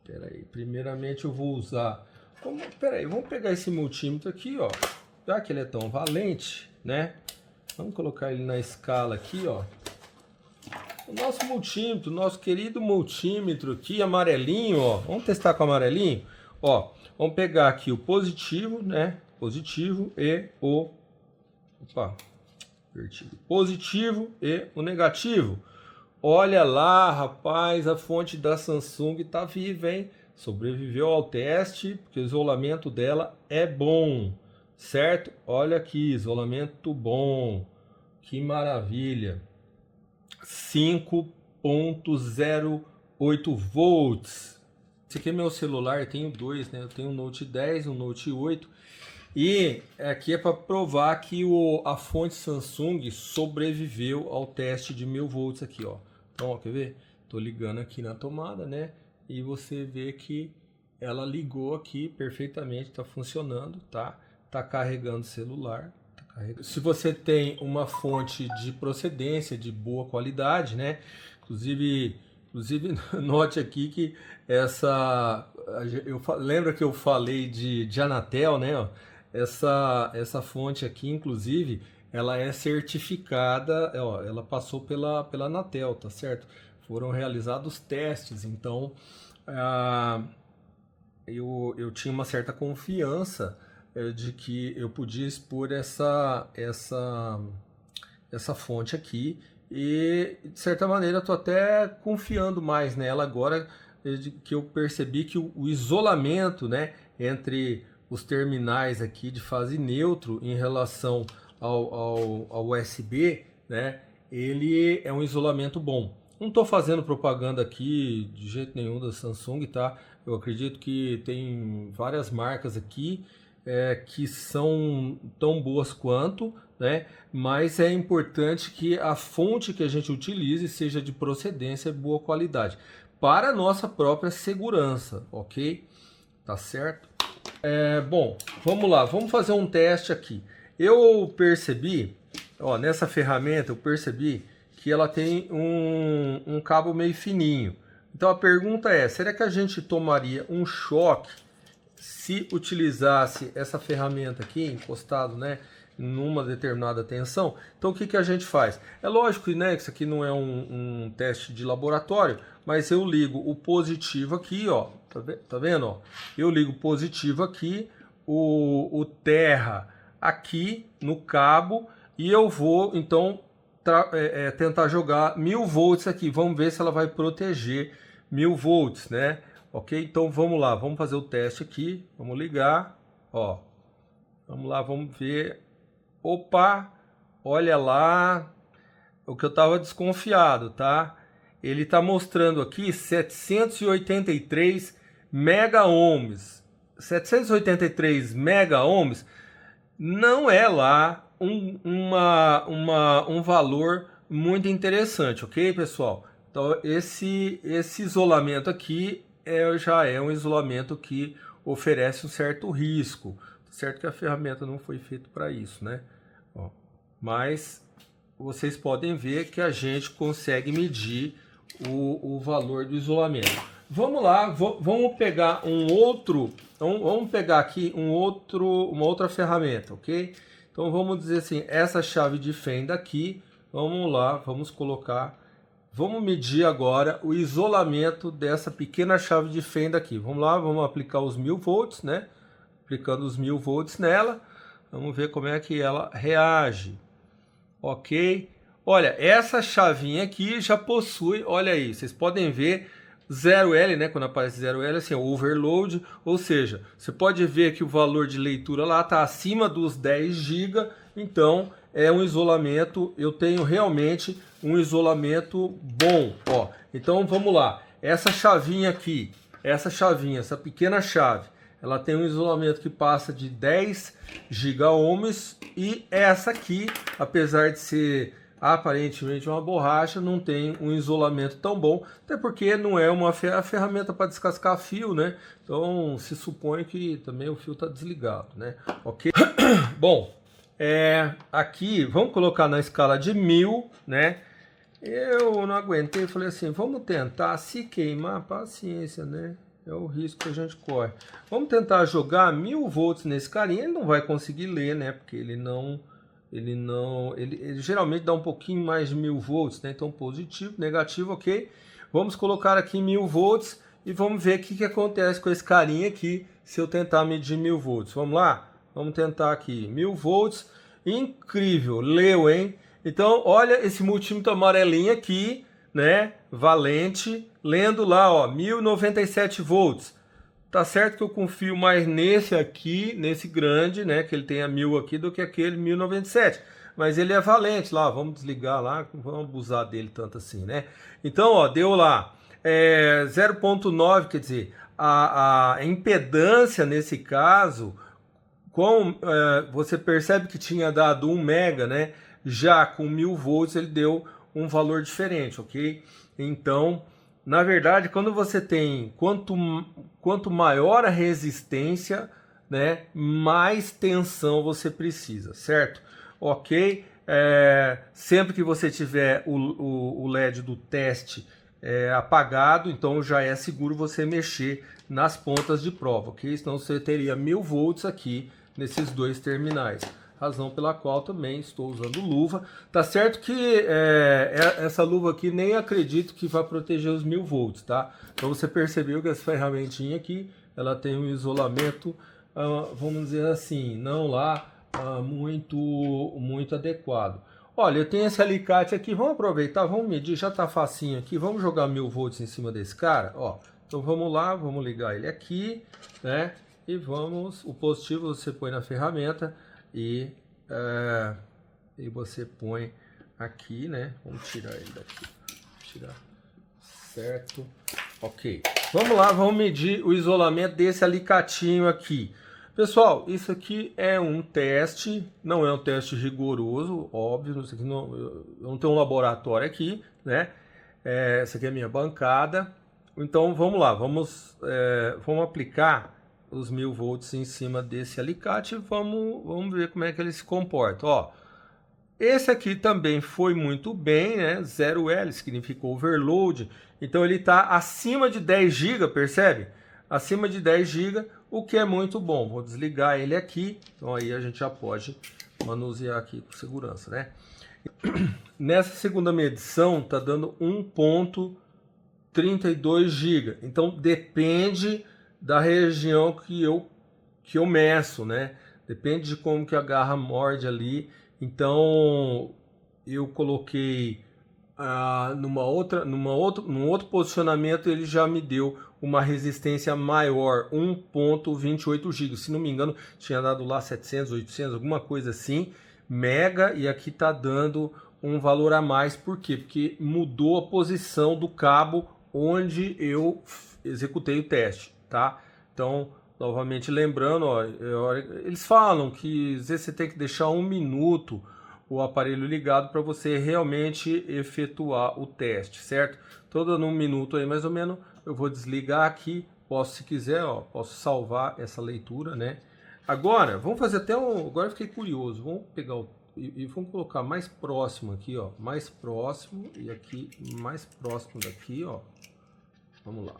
Speaker 1: peraí, primeiramente eu vou usar. Peraí, vamos pegar esse multímetro aqui, ó. Já que ele é tão valente, né? Vamos colocar ele na escala aqui, ó. O nosso multímetro, nosso querido multímetro aqui, amarelinho, ó. Vamos testar com amarelinho? Ó, vamos pegar aqui o positivo, né? Positivo e o... Opa, invertido. Positivo e o negativo. Olha lá, rapaz, a fonte da Samsung tá viva, hein? Sobreviveu ao teste, porque o isolamento dela é bom, certo? Olha aqui, isolamento bom. Que maravilha. 5.08 volts. Esse aqui é meu celular, eu tenho dois, né? Eu tenho um Note 10, um Note 8. E aqui é para provar que a fonte Samsung sobreviveu ao teste de 1000 volts aqui, ó. Então, ó, quer ver? Tô ligando aqui na tomada, né? E você vê que ela ligou aqui perfeitamente, tá funcionando, tá? Tá carregando o celular. Se você tem uma fonte de procedência, de boa qualidade, né? Inclusive note aqui que lembra que eu falei de Anatel, né? Ó, essa fonte aqui, inclusive, ela é certificada, ó, ela passou pela Anatel, tá certo? Foram realizados testes, então eu tinha uma certa confiança de que eu podia expor essa fonte aqui e, de certa maneira, estou até confiando mais nela agora que eu percebi que o isolamento, né, entre os terminais aqui de fase neutro em relação ao USB, né, ele é um isolamento bom. Não estou fazendo propaganda aqui de jeito nenhum da Samsung, tá? Eu acredito que tem várias marcas aqui que são tão boas quanto, né? Mas é importante que a fonte que a gente utilize seja de procedência e boa qualidade, para a nossa própria segurança, ok? Tá certo? Bom, vamos lá, vamos fazer um teste aqui. Eu percebi, ó, nessa ferramenta eu percebi que ela tem um cabo meio fininho. Então a pergunta é, será que a gente tomaria um choque se utilizasse essa ferramenta aqui, encostado, né, numa determinada tensão? Então o que, que a gente faz? É lógico, né, que isso aqui não é um teste de laboratório, mas eu ligo o positivo aqui, ó, tá vendo? Ó? Eu ligo o positivo aqui, o terra aqui no cabo, e eu vou então tentar jogar 1000 volts aqui. Vamos ver se ela vai proteger 1000 volts, né? Ok? Então vamos lá, vamos fazer o teste aqui. Vamos ligar, ó. Vamos lá, vamos ver. Opa, olha lá o que eu estava desconfiado, tá? Ele está mostrando aqui 783 mega ohms. 783 mega ohms não é lá um valor muito interessante, ok, pessoal? Então esse isolamento aqui já é um isolamento que oferece um certo risco, certo que a ferramenta não foi feita para isso, né? Ó, mas vocês podem ver que a gente consegue medir o valor do isolamento. Vamos lá, vamos pegar vamos pegar aqui uma outra ferramenta, ok? Então vamos dizer assim, essa chave de fenda aqui, vamos lá, vamos medir agora o isolamento dessa pequena chave de fenda aqui. Vamos lá, vamos aplicar os 1000 volts, né? Aplicando os 1000 volts nela, vamos ver como é que ela reage. Ok? Olha, essa chavinha aqui já possui, olha aí, vocês podem ver 0L, né? Quando aparece 0L, assim, é overload, ou seja, você pode ver que o valor de leitura lá está acima dos 10 GB, então é um isolamento, eu tenho realmente um isolamento bom, ó. Então vamos lá, essa chavinha aqui, essa pequena chave, ela tem um isolamento que passa de 10 giga-ohms, e essa aqui, apesar de ser aparentemente uma borracha, não tem um isolamento tão bom, até porque não é uma ferramenta para descascar fio, né? Então se supõe que também o fio está desligado, né? Ok? Bom, aqui vamos colocar na escala de 1000, né? Eu não aguentei, falei assim, vamos tentar, se queimar, paciência, né? É o risco que a gente corre. Vamos tentar jogar 1000 volts nesse carinha. Ele não vai conseguir ler, né? Porque ele geralmente dá um pouquinho mais de 1000 volts, né? Então positivo, negativo, ok. Vamos colocar aqui 1000 volts e vamos ver o que acontece com esse carinha aqui se eu tentar medir 1000 volts. Vamos lá? Vamos tentar aqui, 1000 volts. Incrível, leu, hein? Então olha esse multímetro amarelinho aqui, né? Valente, lendo lá, ó, 1097 volts. Tá certo que eu confio mais nesse aqui, nesse grande, né, que ele tenha 1000 aqui, do que aquele 1097. Mas ele é valente lá, vamos desligar lá, não vamos abusar dele tanto assim, né? Então, ó, deu lá 0.9, quer dizer, a impedância nesse caso, você percebe que tinha dado 1 mega, né? Já com 1000 volts ele deu um valor diferente, ok? Então, na verdade, quando você tem, quanto maior a resistência, né, mais tensão você precisa, certo? Ok? Sempre que você tiver o LED do teste apagado, então já é seguro você mexer nas pontas de prova, ok? Senão você teria 1000 volts aqui nesses dois terminais. Razão pela qual também estou usando luva. Tá certo que essa luva aqui nem acredito que vai proteger os 1000 volts, tá? Então você percebeu que essa ferramentinha aqui, ela tem um isolamento, vamos dizer assim, não lá muito adequado. Olha, eu tenho esse alicate aqui, vamos aproveitar, vamos medir, já tá facinho aqui, vamos jogar 1000 volts em cima desse cara, ó. Então vamos lá, vamos ligar ele aqui, né? E o positivo você põe na ferramenta, e você põe aqui, né? Vamos tirar ele daqui. Tirar. Certo. Ok. Vamos lá, vamos medir o isolamento desse alicatinho aqui. Pessoal, isso aqui é um teste, não é um teste rigoroso, óbvio, isso aqui não, eu não tenho um laboratório aqui, né? Essa aqui é a minha bancada. Então vamos lá, vamos aplicar os 1000 volts em cima desse alicate e vamos ver como é que ele se comporta. Ó, esse aqui também foi muito bem, né? 0L significa overload, então ele está acima de 10 GB, percebe? Acima de 10 GB, o que é muito bom. Vou desligar ele aqui, então aí a gente já pode manusear aqui com segurança, né? Nessa segunda medição está dando 1.32 GB, então depende da região que eu meço, né? Depende de como que a garra morde ali. Então eu coloquei num outro posicionamento, ele já me deu uma resistência maior, 1.28 GB. Se não me engano, tinha dado lá 700, 800, alguma coisa assim, mega, e aqui está dando um valor a mais. Por quê? Porque mudou a posição do cabo onde eu executei o teste, tá? Então, novamente lembrando, ó, eles falam que às vezes você tem que deixar 1 minuto o aparelho ligado para você realmente efetuar o teste, certo? Todo 1 minuto aí mais ou menos, eu vou desligar aqui, posso, se quiser, ó, posso salvar essa leitura, né? Agora, vamos fazer até um, agora eu fiquei curioso, vamos pegar e vamos colocar mais próximo aqui, ó, mais próximo, e aqui mais próximo daqui, ó. Vamos lá.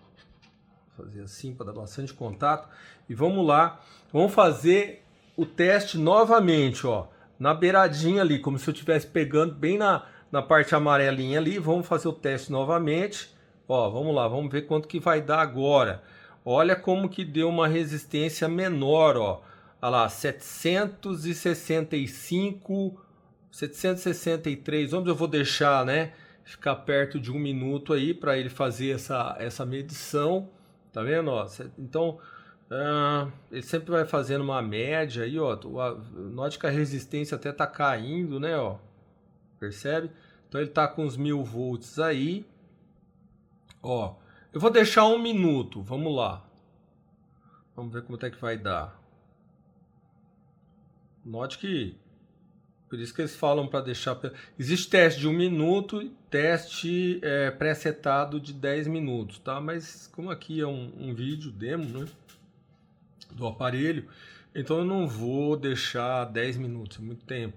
Speaker 1: Fazer assim para dar bastante contato. E vamos lá, vamos fazer o teste novamente, ó, na beiradinha ali, como se eu estivesse pegando bem na parte amarelinha ali. Vamos fazer o teste novamente, ó, vamos lá, vamos ver quanto que vai dar agora. Olha como que deu uma resistência menor, ó, olha lá, 765, 763, onde eu vou deixar, né, ficar perto de 1 minuto aí para ele fazer essa medição. Tá vendo, ó? Então, ele sempre vai fazendo uma média aí, ó. Note que a resistência até tá caindo, né, ó. Percebe? Então ele tá com os 1000 volts aí. Ó, eu vou deixar 1 minuto. Vamos lá. Vamos ver como é que vai dar. Note que por isso que eles falam para deixar... Existe teste de 1 minuto e teste pré-setado de 10 minutos, tá? Mas como aqui é um vídeo demo, né, do aparelho, então eu não vou deixar 10 minutos, é muito tempo.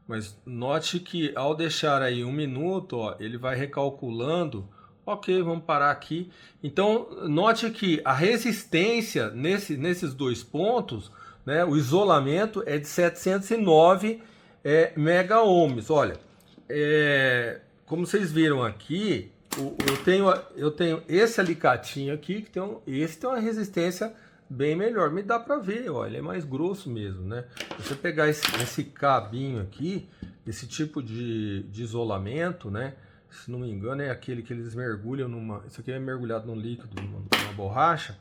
Speaker 1: Mas note que ao deixar aí 1 minuto, ó, ele vai recalculando. Ok, vamos parar aqui. Então, note que a resistência nesses dois pontos, né, o isolamento é de 709 mega ohms. Olha, como vocês viram aqui, eu tenho esse alicatinho aqui que esse tem uma resistência bem melhor. Me dá para ver, ó, ele é mais grosso mesmo, né? Se você pegar esse cabinho aqui, esse tipo de isolamento, né? Se não me engano é aquele que eles mergulham isso aqui é mergulhado num líquido, numa borracha.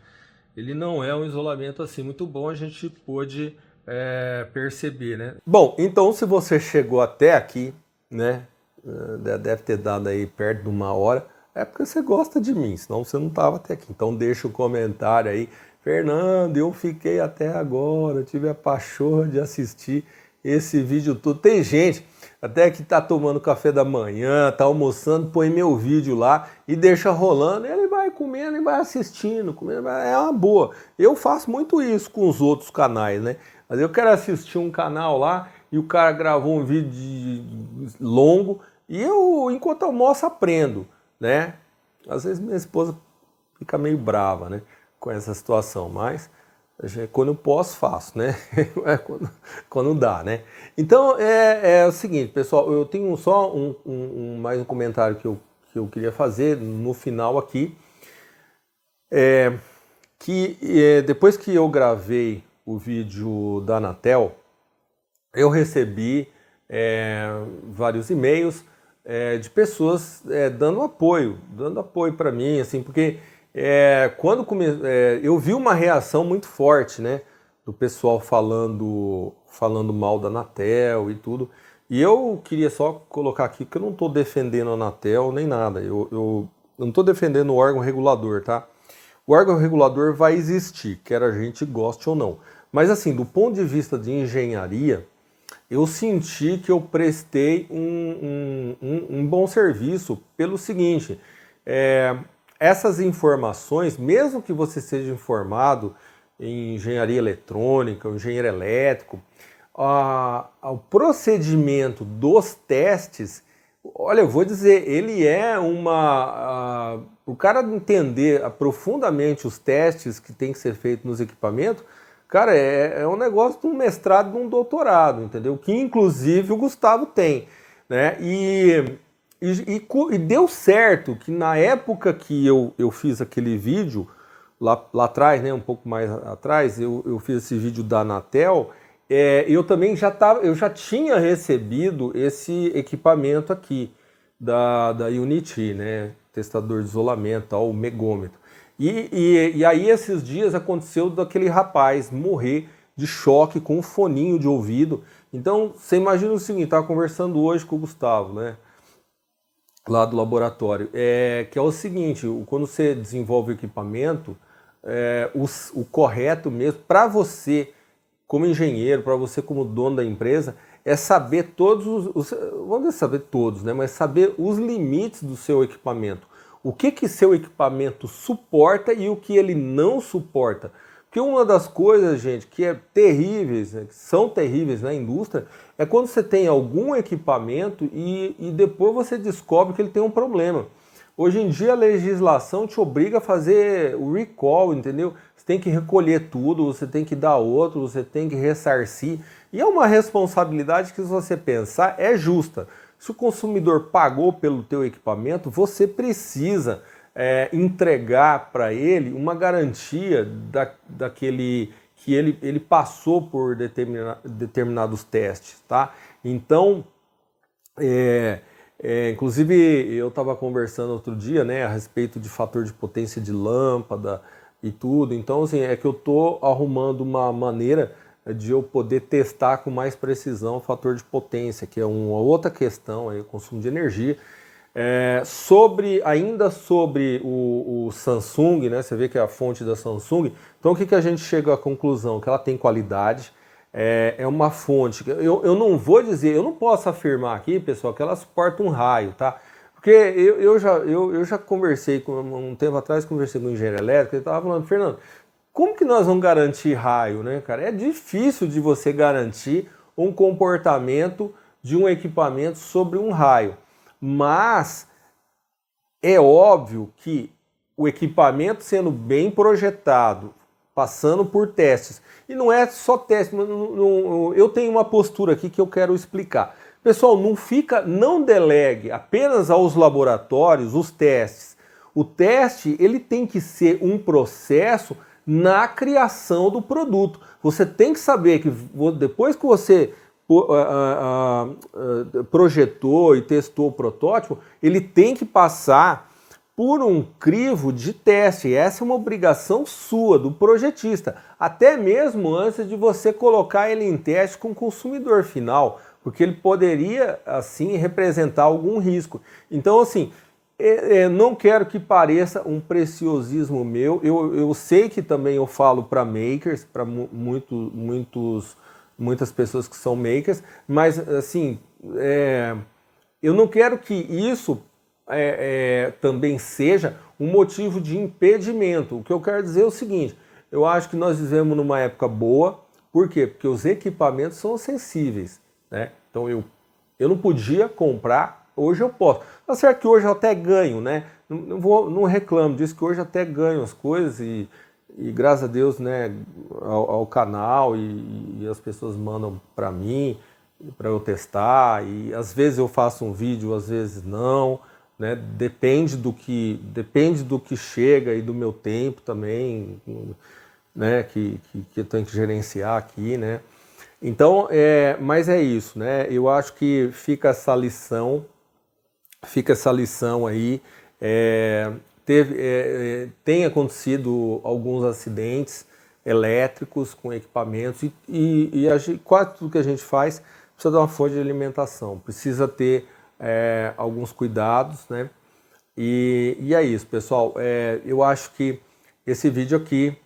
Speaker 1: Ele não é um isolamento assim muito bom, a gente pôde perceber, né? Bom, então se você chegou até aqui, né, deve ter dado aí perto de 1 hora, é porque você gosta de mim, senão você não estava até aqui. Então deixa o comentário aí, Fernando, eu fiquei até agora, tive a pachorra de assistir esse vídeo todo. Tem gente até que tá tomando café da manhã, tá almoçando, põe meu vídeo lá e deixa rolando, ele vai comendo e vai assistindo, comendo, é uma boa. Eu faço muito isso com os outros canais, né? Mas eu quero assistir um canal lá e o cara gravou um vídeo longo e eu, enquanto almoço, aprendo, né? Às vezes minha esposa fica meio brava, né, com essa situação, mas quando eu posso, faço, né? quando dá, né? Então é o seguinte, pessoal, eu tenho só mais um comentário que eu queria fazer no final aqui, depois que eu gravei o vídeo da Anatel, eu recebi vários e-mails de pessoas dando apoio para mim, assim, porque eu vi uma reação muito forte, né, do pessoal falando mal da Anatel e tudo, e eu queria só colocar aqui que eu não estou defendendo a Anatel nem nada, eu não estou defendendo o órgão regulador, tá? O órgão regulador vai existir, quer a gente goste ou não, Mas assim, do ponto de vista de engenharia, eu senti que eu prestei um bom serviço pelo seguinte, essas informações, mesmo que você seja informado em engenharia eletrônica, engenheiro elétrico, o procedimento dos testes, olha, eu vou dizer, ele é o cara entender profundamente os testes que tem que ser feito nos equipamentos, cara, é um negócio de um mestrado, de um doutorado, entendeu? Que inclusive o Gustavo tem, né? E deu certo que na época que eu fiz aquele vídeo, lá atrás, né, um pouco mais atrás, eu fiz esse vídeo da Anatel, eu também eu já tinha recebido esse equipamento aqui da Unity, né, testador de isolamento, o megômetro. E aí esses dias aconteceu daquele rapaz morrer de choque com um foninho de ouvido. Então você imagina o seguinte, estava conversando hoje com o Gustavo, né, lá do laboratório, que é o seguinte, quando você desenvolve o equipamento, o correto mesmo para você como engenheiro, para você como dono da empresa, é saber vamos dizer saber todos, né, mas saber os limites do seu equipamento. O que seu equipamento suporta e o que ele não suporta. Porque uma das coisas, gente, que é terríveis, né, que são terríveis na indústria, é quando você tem algum equipamento e depois você descobre que ele tem um problema. Hoje em dia a legislação te obriga a fazer o recall, entendeu? Você tem que recolher tudo, você tem que dar outro, você tem que ressarcir. E é uma responsabilidade que, se você pensar, é justa. Se o consumidor pagou pelo teu equipamento, você precisa entregar para ele uma garantia daquele que ele passou por determinados testes, tá? Então, inclusive eu estava conversando outro dia, né, a respeito de fator de potência de lâmpada e tudo. Então, assim, é que eu estou arrumando uma maneira de eu poder testar com mais precisão o fator de potência, que é uma outra questão, aí, o consumo de energia. Ainda sobre o Samsung, né, você vê que é a fonte da Samsung, então o que a gente chega à conclusão? Que ela tem qualidade, é uma fonte, eu não vou dizer, eu não posso afirmar aqui, pessoal, que ela suporta um raio, tá? Porque eu já conversei, um tempo atrás, conversei com um engenheiro elétrico, ele estava falando, Fernando, como que nós vamos garantir raio, né, cara? É difícil de você garantir um comportamento de um equipamento sobre um raio. Mas é óbvio que o equipamento sendo bem projetado, passando por testes, e não é só teste, eu tenho uma postura aqui que eu quero explicar. Pessoal, não delegue apenas aos laboratórios os testes. O teste, ele tem que ser um processo na criação do produto. Você tem que saber que depois que você projetou e testou o protótipo, ele tem que passar por um crivo de teste. Essa é uma obrigação sua, do projetista, até mesmo antes de você colocar ele em teste com o consumidor final, porque ele poderia, assim, representar algum risco. Então, assim, não quero que pareça um preciosismo meu. Eu sei que também eu falo para makers, para muitas pessoas que são makers, mas assim, eu não quero que isso também seja um motivo de impedimento. O que eu quero dizer é o seguinte, eu acho que nós vivemos numa época boa. Por quê? Porque os equipamentos são acessíveis, né? Então eu não podia comprar, hoje eu posso. Tá certo que hoje eu até ganho, né? Não reclamo disso, que hoje eu até ganho as coisas e graças a Deus, né, ao canal e as pessoas mandam para mim, para eu testar, e às vezes eu faço um vídeo, às vezes não, né? Depende do que chega e do meu tempo também, né, que eu tenho que gerenciar aqui, né? Então, mas é isso, né? Eu acho que fica essa lição aí. Tem acontecido alguns acidentes elétricos com equipamentos e quase tudo que a gente faz precisa de uma fonte de alimentação, precisa ter alguns cuidados, né? E é isso, pessoal. Eu acho que esse vídeo aqui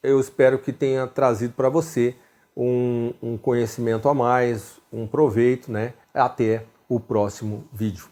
Speaker 1: eu espero que tenha trazido para você um conhecimento a mais, um proveito, né? Até o próximo vídeo.